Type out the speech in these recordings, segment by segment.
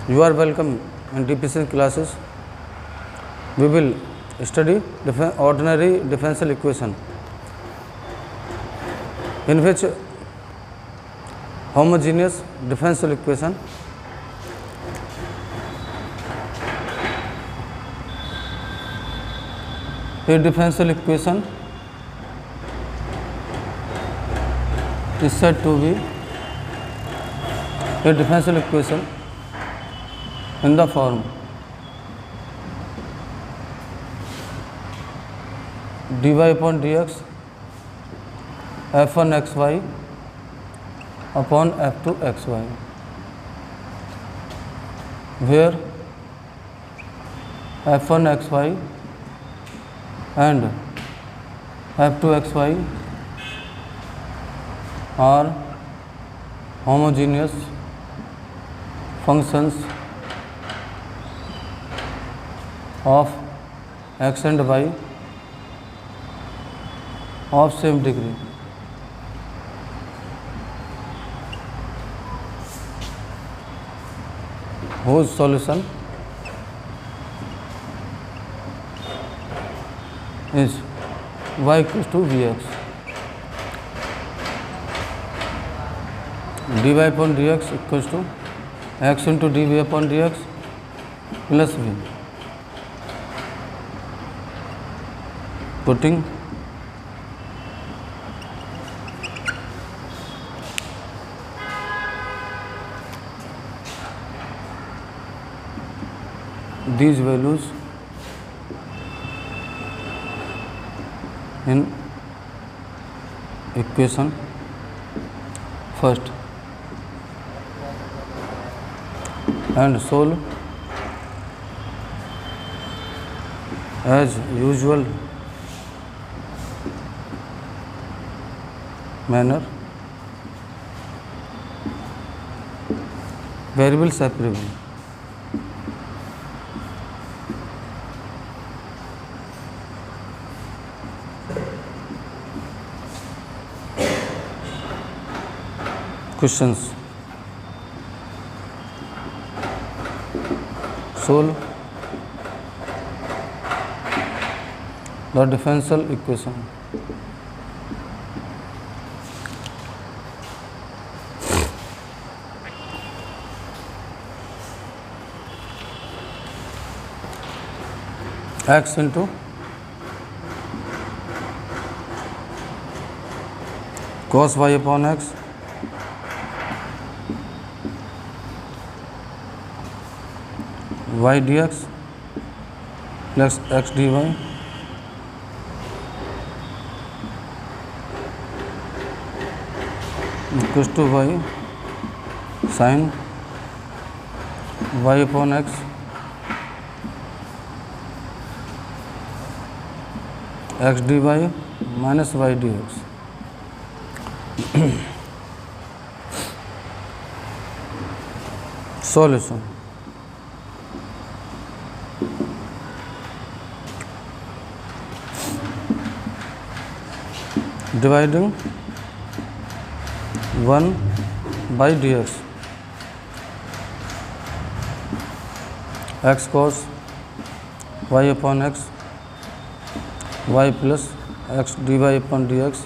You are welcome in DPC classes. We will study ordinary differential equation in which homogeneous differential equation a differential equation is said to be a differential equation in the form dy upon dx f1 xy upon f2 xy, where f1 xy and f2 xy are homogeneous functions of x and y of same degree. Whose solution is y equals to vx. dy upon dx equals to x into dv upon dx plus v. Putting these values in equation first and solve as usual manner variable separately. Questions. Solve the differential equation. X into cos y upon x y dx plus x dy equals to y sin y upon x x dy minus y dx. Solution. Dividing 1 by dx x cos y upon x y plus x dy upon dx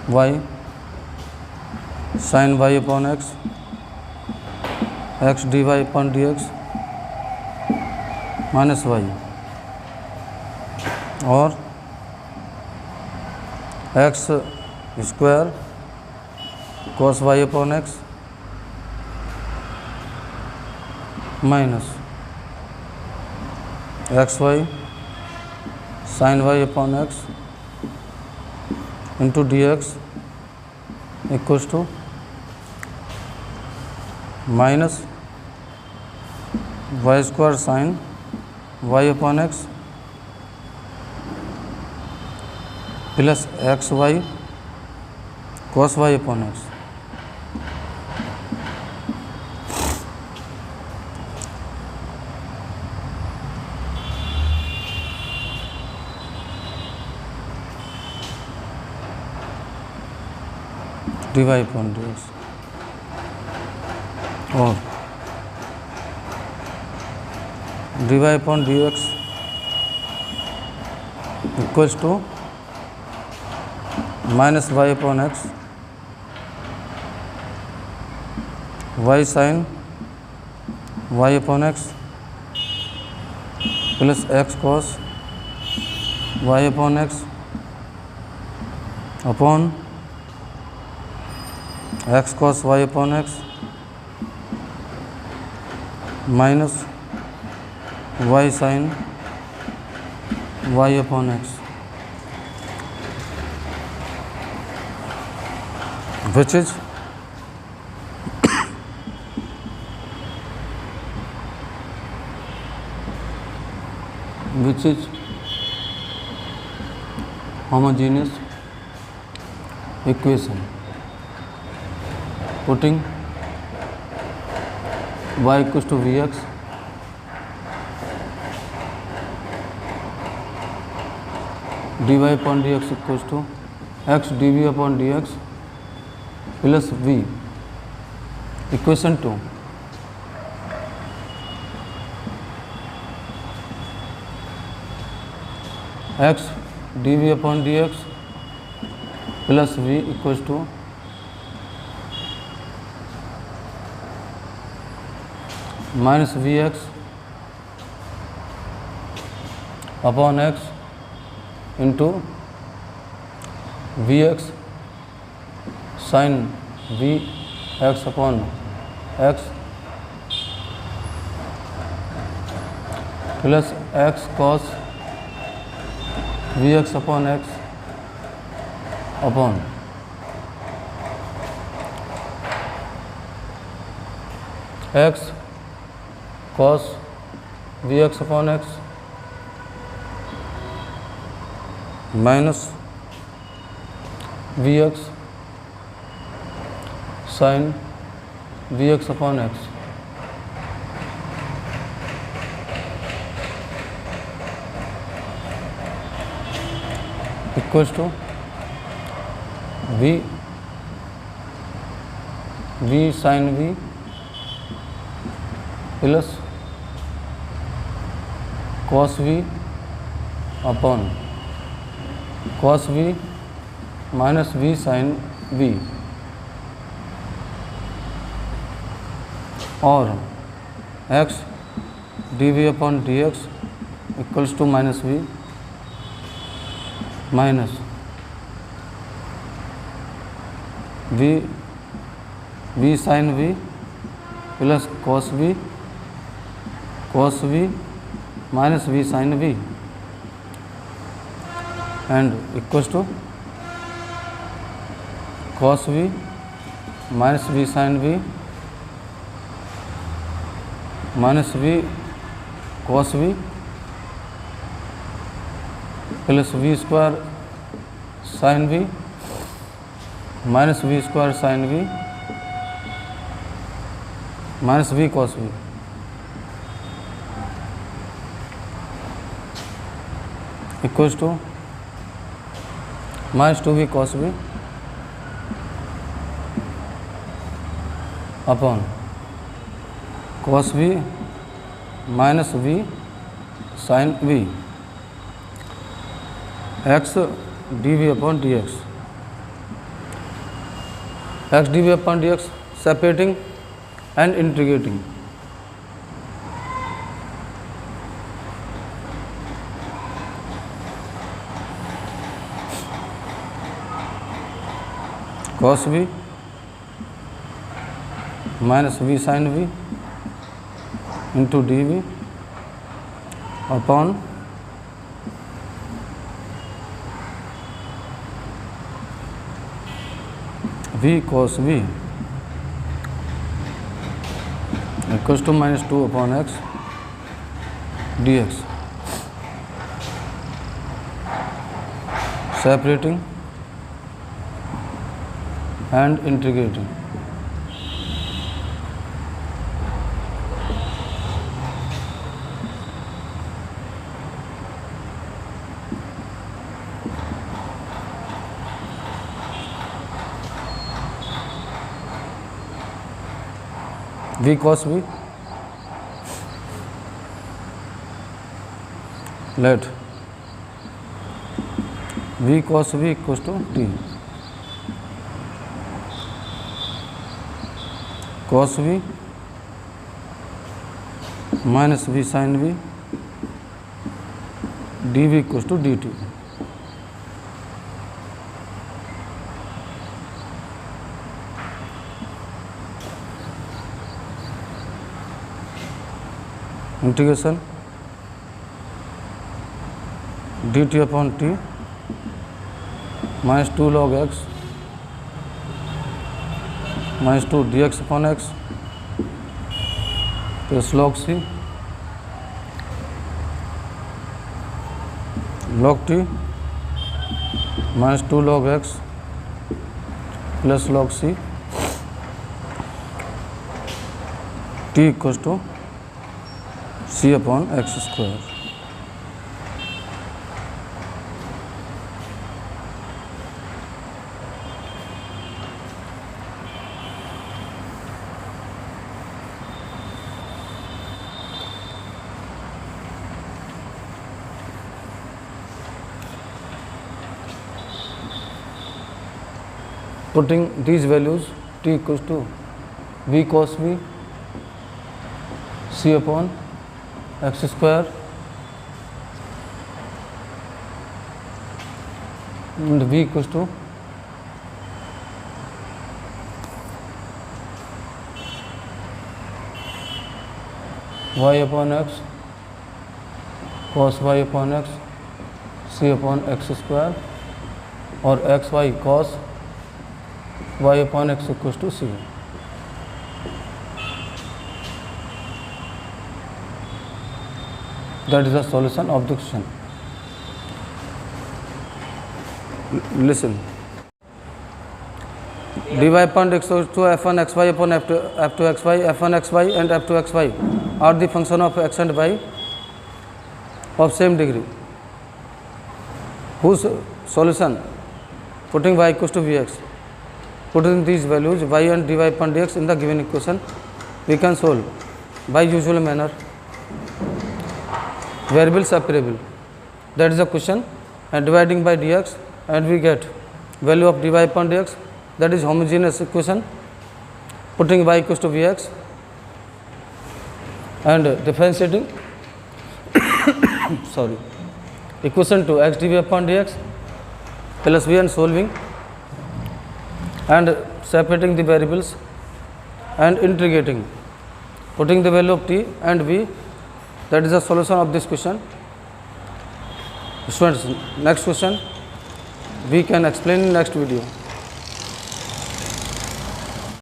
y sin y upon x x dy upon dx minus y और x square cos y upon x minus xy sin y upon x into dx equals to minus y square sin y upon x plus xy cos y upon x. dy upon dx dy upon dx equals to minus y upon x, y sin y upon x plus x cos y upon x upon x cos y upon x minus y sin y upon x, which is homogeneous equation. Putting y equals to vx dy upon dx equals to x dv upon dx plus v. Equation 2. X dv upon dx plus v equals to minus vx upon x into vx sin vx upon x plus x cos vx upon x upon x cos vx upon x minus vx sin vx upon x equals to v sin v plus cos v upon cos v minus v sin v, और x dv upon dx equals to minus v minus v sin v plus cos v minus v sin v and equals to cos v minus v sin v minus v cos v plus v square sin v minus v square sin v minus v cos v equals to minus 2v cos v upon cos v minus v sin v x dv upon dx, x dv upon dx separating and integrating. Cos v minus v sin v into dv upon v cos v equals to minus 2 upon x dx, separating and integrating. V cos v let v cos v equals to t, cos v minus v sin v dv equals to dt. Integration dt upon t minus 2 log x minus 2 dx upon x plus log c log t minus 2 log x plus log c t equals to c upon x square. Putting these values, t equals to v cos v c upon x square and v equals to y upon x cos y upon x c upon x square और x y cos y upon x equals to c. That is the solution of the question. Listen. dy upon x equals to f1 xy upon f2 xy, f1 xy and f2 xy are the function of x and y of same degree, whose solution, putting y equals to vx, putting these values y and dy upon dx in the given equation, we can solve by usual manner. Variable separable, that is the question, and dividing by dx, and we get value of dy upon dx, that is homogeneous equation, putting y equals to vx and differentiating sorry, equation to x dv upon dx plus v and solving and separating the variables and integrating, putting the value of t and v. That is the solution of this question. Students, next question we can explain in next video.